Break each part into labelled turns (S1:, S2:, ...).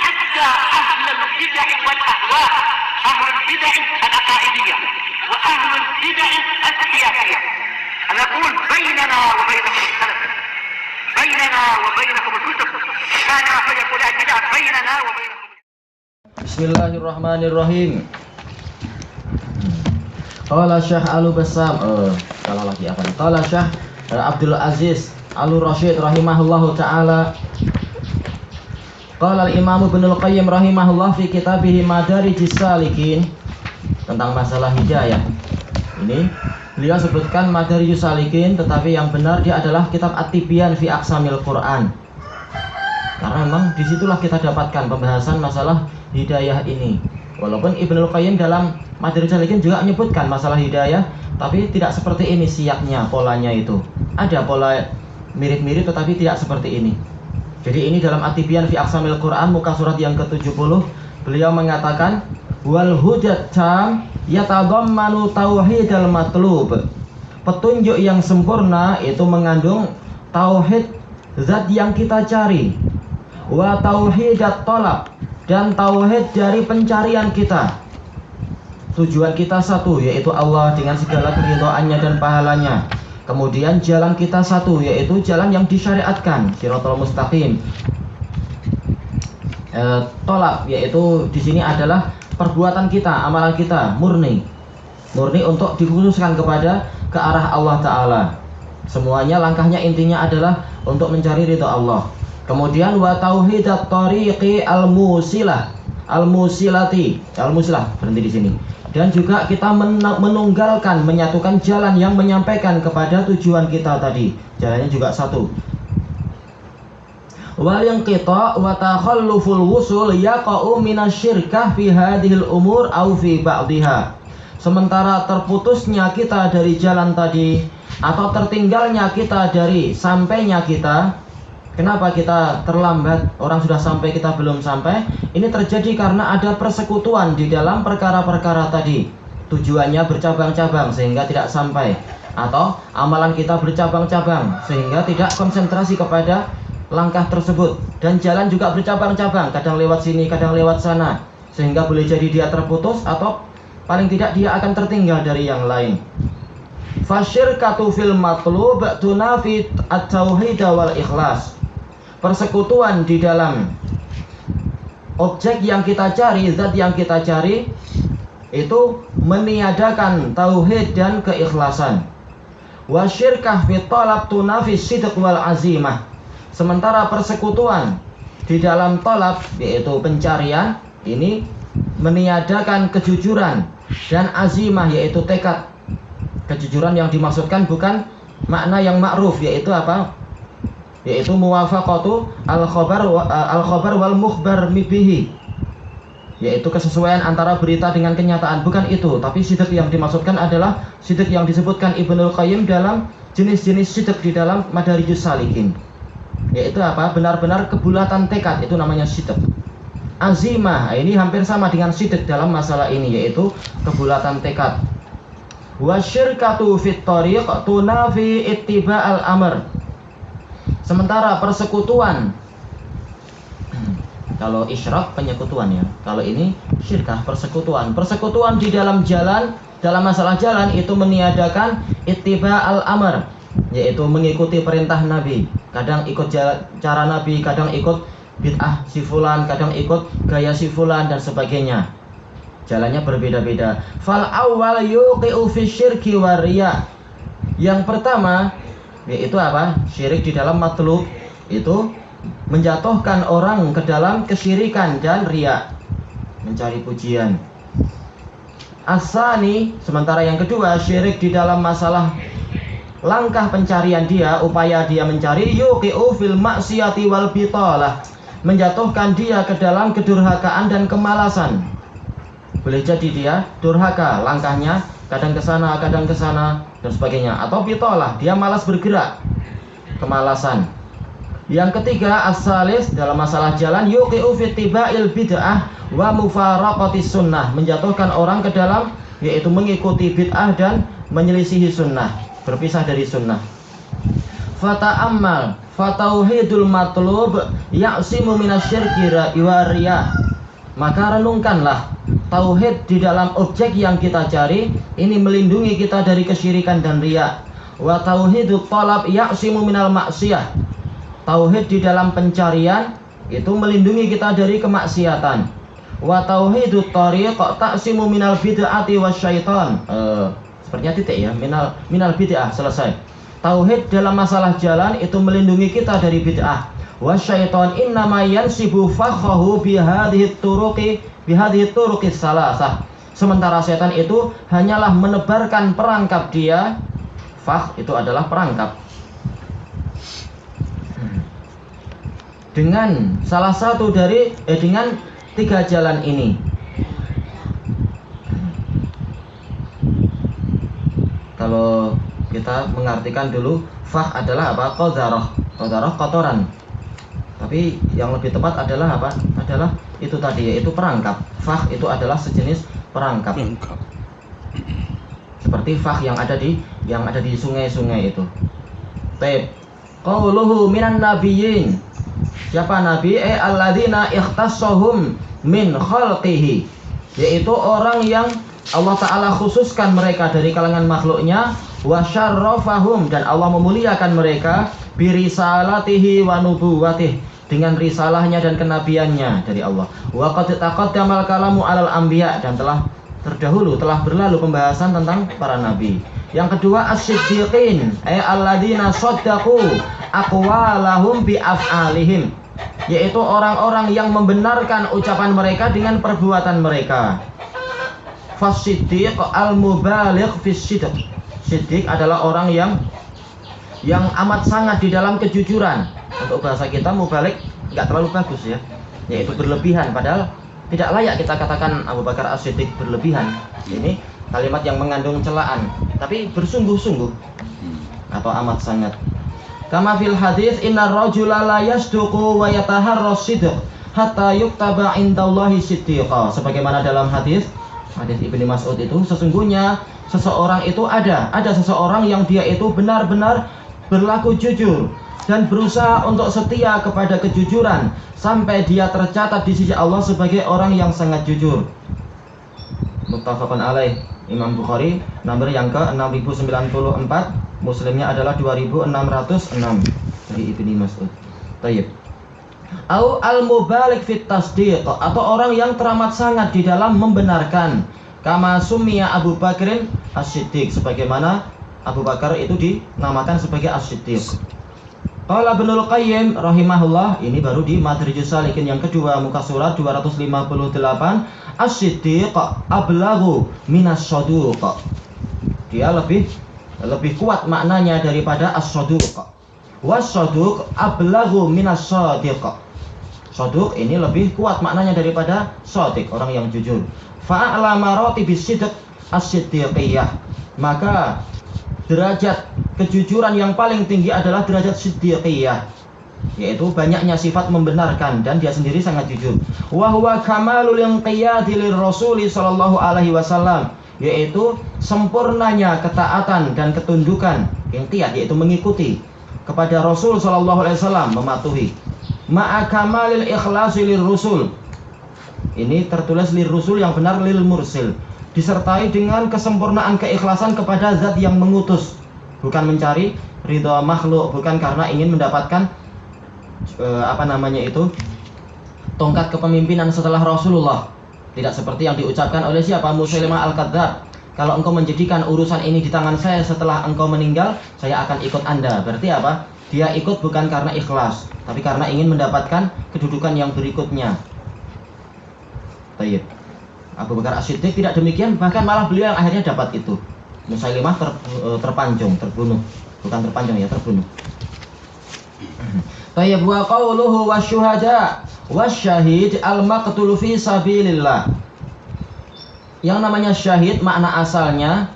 S1: حتى أهل البدع والأهواء، أهل البدع العقائدية وأهل البدع السياسية. أنا أقول بيننا وبينكم السلف، بيننا وبينكم الكتب، كان فيقول البدع بيننا وبينكم.
S2: Bismillahirrahmanirrahim. Qala Syekh Al-Bassam, salah lagi apa nih? Qala Syekh Abdul Aziz Al-Rasyid rahimahullahu taala. Qala al-Imam Ibnu Al-Qayyim rahimahullah fi kitabih Madarijis Salikin, tentang masalah hidayah. Ini beliau sebutkan Madarijus Salikin, tetapi yang benar dia adalah kitab At-Tibyan fi Aqsamil Quran. Karena memang disitulah kita dapatkan pembahasan masalah hidayah ini. Walaupun Ibnu Qayyim dalam Madarijus Salikin juga menyebutkan masalah hidayah, tapi tidak seperti ini siaknya, polanya itu. Ada pola mirip-mirip tetapi tidak seperti ini. Jadi ini dalam At-Tibyan fi Aqsamil Quran, muka surat yang ke-70, beliau mengatakan wal hujjat tam yatadammanu tauhidal matlub. Petunjuk yang sempurna itu mengandung tauhid zat yang kita cari, wa tauhidat tolab, dan tauhid dari pencarian kita. Tujuan kita satu, yaitu Allah dengan segala keridhaannya dan pahalanya. Kemudian jalan kita satu, yaitu jalan yang disyariatkan, Shiratal Mustaqim. Tolab, yaitu di sini adalah perbuatan kita, amalan kita murni untuk dikhususkan kepada ke arah Allah Ta'ala. Semuanya langkahnya intinya adalah untuk mencari ridha Allah. Kemudian wa tauhidat tariqi al-musilah, berhenti di sini. Dan juga kita menunggalkan, menyatukan jalan yang menyampaikan kepada tujuan kita tadi. Jalannya juga satu. Wal yanqita wa takhalluful wusul yaqa'u minasyirkah fi hadhil umur aw fi ba'dihha. Sementara terputusnya kita dari jalan tadi, atau tertinggalnya kita dari sampainya kita. Kenapa kita terlambat? Orang sudah sampai, kita belum sampai. Ini terjadi karena ada persekutuan di dalam perkara-perkara tadi. Tujuannya bercabang-cabang sehingga tidak sampai. Atau amalan kita bercabang-cabang sehingga tidak konsentrasi kepada langkah tersebut. Dan jalan juga bercabang-cabang, kadang lewat sini, kadang lewat sana, sehingga boleh jadi dia terputus atau paling tidak dia akan tertinggal dari yang lain. Fasyirkatu fil matlub tunafi at-tauhid wal ikhlas. Persekutuan di dalam objek yang kita cari, zat yang kita cari, itu meniadakan tauhid dan keikhlasan. Wasyirkah fi talab tunafi sidq wal azimah. Sementara persekutuan di dalam talab, yaitu pencarian, ini meniadakan kejujuran dan azimah, yaitu tekad. Kejujuran yang dimaksudkan bukan makna yang ma'ruf, yaitu apa? Yaitu muwafaqatu al-khabar wal mukhbar bihi, yaitu kesesuaian antara berita dengan kenyataan. Bukan itu, tapi sidq yang dimaksudkan adalah sidq yang disebutkan Ibnu Qayyim dalam jenis-jenis sidq di dalam Madarijus Salikin, yaitu apa? Benar-benar kebulatan tekad, itu namanya sidq. Azimah, ini hampir sama dengan sidq dalam masalah ini, yaitu kebulatan tekad. Wasyirkatu fit tariq tunafi ittiba'al amr. Sementara persekutuan, kalau isyrak penyekutuan ya, kalau ini syirkah persekutuan. Persekutuan di dalam jalan, dalam masalah jalan itu meniadakan ittiba'al amr, yaitu mengikuti perintah Nabi. Kadang ikut cara Nabi, kadang ikut bid'ah si fulan, kadang ikut gaya si fulan dan sebagainya. Jalannya berbeda-beda. Fal awwal yuqi'u fi syirki wa riya. Yang pertama yaitu apa? Syirik di dalam matlub, itu menjatuhkan orang ke dalam kesyirikan dan riya, mencari pujian. Asani, sementara yang kedua, syirik di dalam masalah langkah pencarian dia, upaya dia mencari, yuqi'u fil maksiyati wal bitalah, menjatuhkan dia ke dalam kedurhakaan dan kemalasan. Boleh jadi dia durhaka, langkahnya kadang ke sana, kadang ke sana dan sebagainya. Atau bitalah, dia malas bergerak, kemalasan. Yang ketiga, as-salis, dalam masalah jalan, yuqi'u fi ittiba'il bid'ah wa mufaraqatis sunnah, menjatuhkan orang ke dalam, yaitu mengikuti bid'ah dan menyelisihi sunnah, berpisah dari sunnah. Fata'ammal fatauhidul matlub ya'simu minasyirki wa riyah. Maka renungkanlah, tauhid di dalam objek yang kita cari ini melindungi kita dari kesyirikan dan riya. Wa tauhidut talab ya'simu minal maksiyah. Tauhid di dalam pencarian itu melindungi kita dari kemaksiatan. Wa tauhidut tariq ta'simu minal bid'ati wasyaitan. Sepertinya titik ya, minal bid'ah, selesai. Tauhid dalam masalah jalan itu melindungi kita dari bid'ah. Wasyaitan innama yansibu fakhahu bihadhihi turuqi salasah. Sementara setan itu hanyalah menebarkan perangkap dia. Fakh itu adalah perangkap. Dengan salah satu dari dengan 3 jalan ini. Kalau kita mengartikan dulu, fakh adalah apa? Qadarah. Qadarah kotoran. Tapi yang lebih tepat adalah apa? Adalah itu tadi, yaitu perangkap. Fakh itu adalah sejenis perangkap. Seperti fakh yang ada di sungai-sungai itu. Taib. Qauluhu minan nabiyyin. Siapa nabi? Alladzina ikhtassahum min khalqihi. Yaitu orang yang Allah Ta'ala khususkan mereka dari kalangan makhluknya. Wa syarrafahum, dan Allah memuliakan mereka birisalatihi wa nubuwatih, dengan risalahnya dan kenabiannya dari Allah. Wa qad taqaddamal kalamu alal anbiya, dan telah berlalu pembahasan tentang para nabi. Yang kedua as-siddiqin, alladzina shaddaqu aqwalahum bi af'alihim, yaitu orang-orang yang membenarkan ucapan mereka dengan perbuatan mereka. Fas-siddiq al-mubaligh fis-sidq. Siddiq adalah orang yang amat sangat di dalam kejujuran. Untuk bahasa kita mubalik nggak terlalu bagus ya, yaitu berlebihan, padahal tidak layak kita katakan Abu Bakar As-Siddiq berlebihan. Ini kalimat yang mengandung celaan, tapi bersungguh-sungguh atau amat sangat. Kama fil hadis innar rajula la yasduqu wa yataharras sidq hatta yuktaba indallahi siddiqa. Sebagaimana dalam hadis Ibnu Mas'ud itu, sesungguhnya seseorang itu ada seseorang yang dia itu benar-benar berlaku jujur dan berusaha untuk setia kepada kejujuran sampai dia tercatat di sisi Allah sebagai orang yang sangat jujur. Muttafaqun alaih. Imam Bukhari nomor yang ke 6094, Muslimnya adalah 2606 dari Ibnu Mas'ud. Tayyib. Au al-mubalik fit tasdiq, atau orang yang teramat sangat di dalam membenarkan. Kama summiya Abu Bakrin As-Siddiq, sebagaimana Abu Bakar itu dinamakan sebagai As-Siddiq. Qala Ibnul Qayyim rahimahullah, ini baru di Madrijus Salikin yang kedua, muka surat 258, As-Siddiq ablaghu minas saduq. Dia lebih kuat maknanya daripada as-saduq. Was-saduq ablaghu minas shadiq. Saduq ini lebih kuat maknanya daripada shadiq, orang yang jujur. Fa'ala maratibis sidq as-siddiqiyah. Maka derajat kejujuran yang paling tinggi adalah derajat siddiqiyah, yaitu banyaknya sifat membenarkan dan dia sendiri sangat jujur. Wa huwa kamalul inqiyadi lirrasuli sallallahu alaihi wasallam, yaitu sempurnanya ketaatan dan ketundukan. Inqiyad yaitu mengikuti kepada Rasul sallallahu alaihi wasallam, mematuhi. Ma'a kamalil ikhlasi lirrusul. Ini tertulis lirrusul yang benar, lil mursil, disertai dengan kesempurnaan keikhlasan kepada zat yang mengutus, bukan mencari ridha makhluk, bukan karena ingin mendapatkan tongkat kepemimpinan setelah Rasulullah. Tidak seperti yang diucapkan oleh siapa? Musailimah al-Kadzdzab. Kalau engkau menjadikan urusan ini di tangan saya setelah engkau meninggal, saya akan ikut Anda. Berarti apa? Dia ikut bukan karena ikhlas, tapi karena ingin mendapatkan kedudukan yang berikutnya. Tayyib. Abu Bakar As-Siddiq tidak demikian, bahkan malah beliau yang akhirnya dapat itu. Musailimah terpancung, terbunuh. Bukan terpancung ya, terbunuh. Tayyib. Wa qauluhu wasyuhada wasyahid al-maqtul fi sabilillah. Yang namanya syahid, makna asalnya,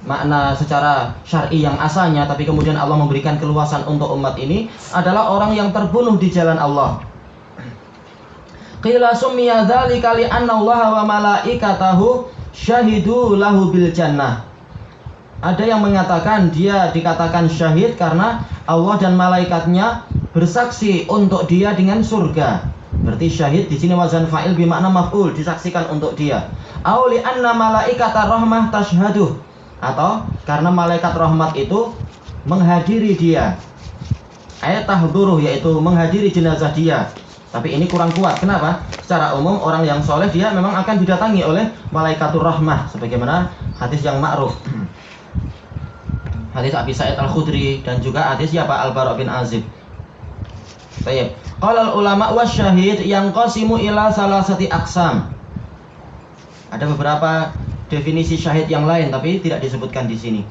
S2: makna secara syar'i yang asalnya, tapi kemudian Allah memberikan keluasan untuk umat ini, adalah orang yang terbunuh di jalan Allah. Qila summiya dzalika li anna Allah wa malaikatahu syahidu lahu bil jannah. Ada yang mengatakan dia dikatakan syahid karena Allah dan malaikatnya bersaksi untuk dia dengan surga. Berarti syahid di sini wazan fa'il bermakna maf'ul, disaksikan untuk dia. Au li anna malaikata rahmah tashhaduh, atau karena malaikat rahmat itu menghadiri dia. Ayat tahduruh, yaitu menghadiri jenazah dia. Tapi ini kurang kuat. Kenapa? Secara umum orang yang soleh dia memang akan didatangi oleh malaikatur rahmah, sebagaimana hadis yang ma'ruf. Hadis Abi Sa'id Al-Khudri dan juga hadis siapa? Al-Bara' bin Azib. Baik. Qala ulama wasyahid yanqasimu ila salasati aqsam. Ada beberapa definisi syahid yang lain tapi tidak disebutkan di sini.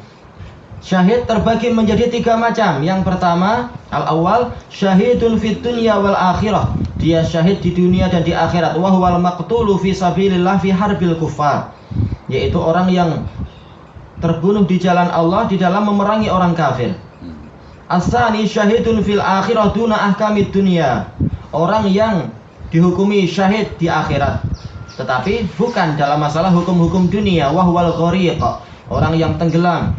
S2: Syahid terbagi menjadi 3 macam. Yang pertama, al-awwal syahidun fid dunya wal akhirah. Dia syahid di dunia dan di akhirat. Wa huwal maqtulu fi sabilillah fi harbil kuffar. Yaitu orang yang terbunuh di jalan Allah di dalam memerangi orang kafir. As-tsani syahidun fil akhirah duna ahkamid dunya. Orang yang dihukumi syahid di akhirat, tetapi bukan dalam masalah hukum-hukum dunia. Wa huwal ghariq, orang yang tenggelam.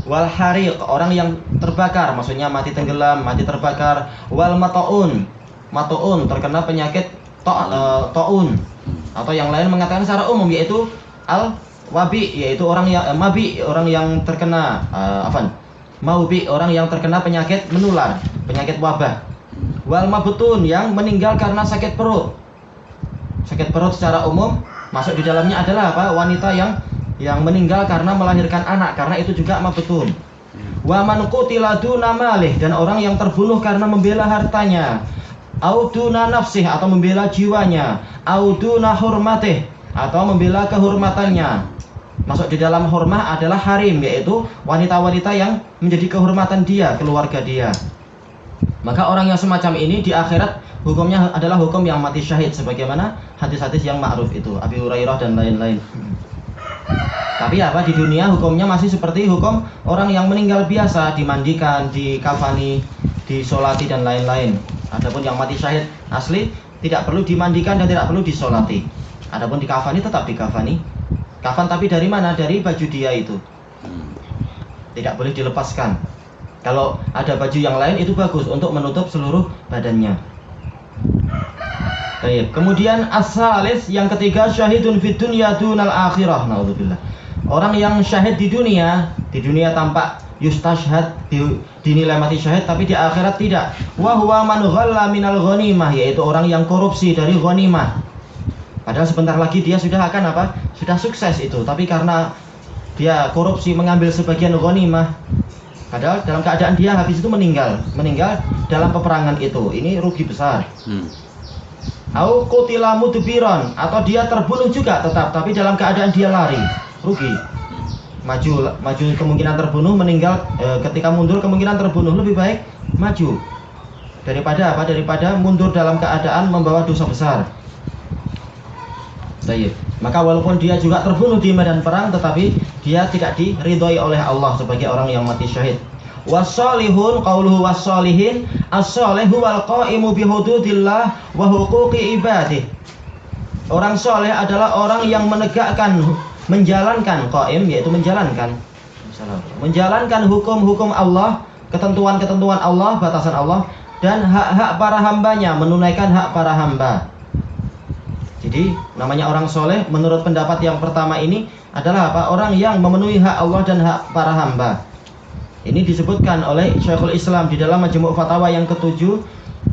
S2: Wal hariq, orang yang terbakar, maksudnya mati tenggelam, mati terbakar. Wal mata'un, mata'un terkena penyakit ta'un, atau yang lain mengatakan secara umum yaitu al wabi, yaitu orang yang mabi, orang yang terkena maubi, orang yang terkena penyakit menular, penyakit wabah. Wal mabtun, yang meninggal karena sakit perut. Sakit perut secara umum masuk di dalamnya adalah apa? Wanita yang meninggal karena melahirkan anak, karena itu juga mabtun. Wa man qutila duna malih, dan orang yang terbunuh karena membela hartanya. Au duna nafsih, atau membela jiwanya. Au duna hurmatih, atau membela kehormatannya. Masuk di dalam hurmah adalah harim, yaitu wanita-wanita yang menjadi kehormatan dia, keluarga dia. Maka orang yang semacam ini di akhirat hukumnya adalah hukum yang mati syahid, sebagaimana hadis-hadis yang ma'ruf itu, Abi Hurairah dan lain-lain. Tapi apa, di dunia hukumnya masih seperti hukum orang yang meninggal biasa, dimandikan, dikafani, disolati dan lain-lain. Adapun yang mati syahid asli tidak perlu dimandikan dan tidak perlu disolati. Adapun dikafani tetap dikafani. Kafan tapi dari mana? Dari baju dia itu. Tidak boleh dilepaskan. Kalau ada baju yang lain itu bagus untuk menutup seluruh badannya. Baik. Kemudian as-salis, yang ketiga, syahidun fid dunya dunal akhirah. Naudzubillah. Orang yang syahid di dunia tampak yustashhad, dinilai mati syahid, tapi di akhirat tidak. Wa huwa man ghalla minal ghanimah, yaitu orang yang korupsi dari ghanimah. Padahal sebentar lagi dia sudah akan apa? Sudah sukses itu, tapi karena dia korupsi mengambil sebagian ghanimah, padahal dalam keadaan dia habis itu meninggal dalam peperangan itu. Ini rugi besar. Au qutila mudbiran, atau dia terbunuh juga tetap, tapi dalam keadaan dia lari, rugi. Maju kemungkinan terbunuh, meninggal ketika mundur kemungkinan terbunuh. Lebih baik maju daripada apa? Daripada mundur dalam keadaan membawa dosa besar. Baik. Maka walaupun dia juga terbunuh di medan perang, tetapi dia tidak diridhoi oleh Allah sebagai orang yang mati syahid. Was-salihun, qauluhu was-salihin, as-salihu wal qa'imu bi hududillah wa huquqi ibadih. Orang soleh adalah orang yang menjalankan qaim, yaitu menjalankan hukum-hukum Allah, ketentuan-ketentuan Allah, batasan Allah, dan hak-hak para hambanya, menunaikan hak para hamba. Jadi namanya orang soleh menurut pendapat yang pertama ini adalah apa? Orang yang memenuhi hak Allah dan hak para hamba. Ini disebutkan oleh Syekhul Islam di dalam Majmu' Fatawa yang ke-7,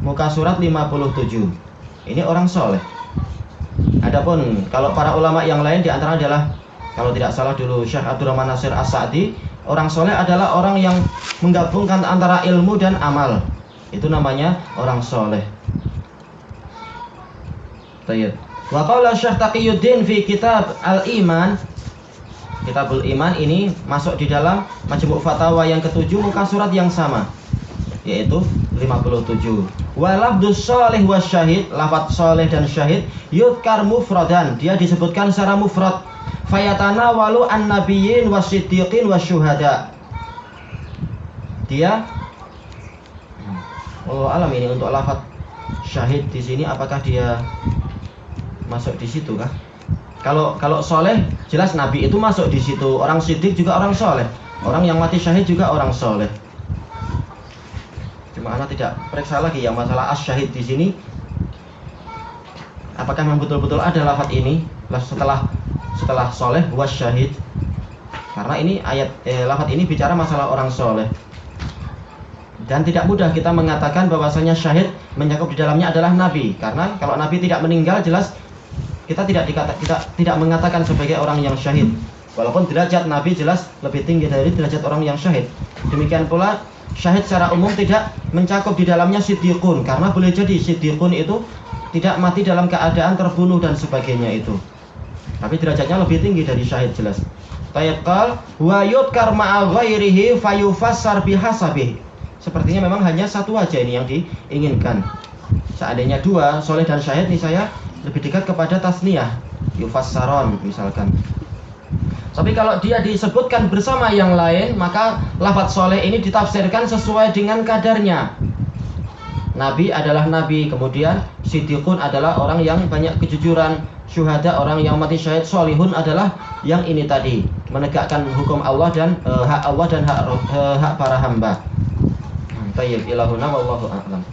S2: muka surat 57. Ini orang soleh. Adapun kalau para ulama yang lain di antara adalah, kalau tidak salah dulu Syekh Abdurrahman Nasir As-Sa'di, orang soleh adalah orang yang menggabungkan antara ilmu dan amal. Itu namanya orang soleh. Baik. Wa qala Syekh Taqiyuddin fi kitab Al-Iman, Kitabul Iman ini masuk di dalam Majmu' Fatawa yang ke-7, muka surat yang sama, yaitu 57. Wa lafdzus shalih wasyahid, lafaz saleh dan syahid, yudkar mufradan, dia disebutkan secara mufrad. Fayatanawalu an-nabiyyin wasiddiqin wasyuhada. Dia alam ini untuk lafaz syahid di sini, apakah dia masuk di situ kah? Kalau soleh, jelas Nabi itu masuk di situ. Orang siddiq juga orang soleh. Orang yang mati syahid juga orang soleh. Cuma anak tidak periksa lagi yang masalah as-syahid di sini. Apakah memang betul-betul ada lafaz ini setelah soleh was syahid? Karena ini lafaz ini bicara masalah orang soleh. Dan tidak mudah kita mengatakan bahwasanya syahid mencakup di dalamnya adalah Nabi. Karena kalau Nabi tidak meninggal, jelas kita tidak mengatakan sebagai orang yang syahid. Walaupun derajat Nabi jelas lebih tinggi dari derajat orang yang syahid. Demikian pula syahid secara umum tidak mencakup di dalamnya siddiqun. Karena boleh jadi siddiqun itu tidak mati dalam keadaan terbunuh dan sebagainya itu. Tapi derajatnya lebih tinggi dari syahid jelas. Tayyaqal wa yudkar ma'a ghairihi fayufassar bihasabih. Sepertinya memang hanya satu aja ini yang diinginkan. Seandainya dua, soleh dan syahid, nih saya lebih dekat kepada tasniyah, yufassaron misalkan. Tapi kalau dia disebutkan bersama yang lain, maka lafaz soleh ini ditafsirkan sesuai dengan kadarnya. Nabi adalah nabi, kemudian siddiqun adalah orang yang banyak kejujuran, syuhada orang yang mati syahid, solihun adalah yang ini tadi, menegakkan hukum Allah dan hak Allah dan hak para hamba. Tayyib ilahuna wallahu a'lam.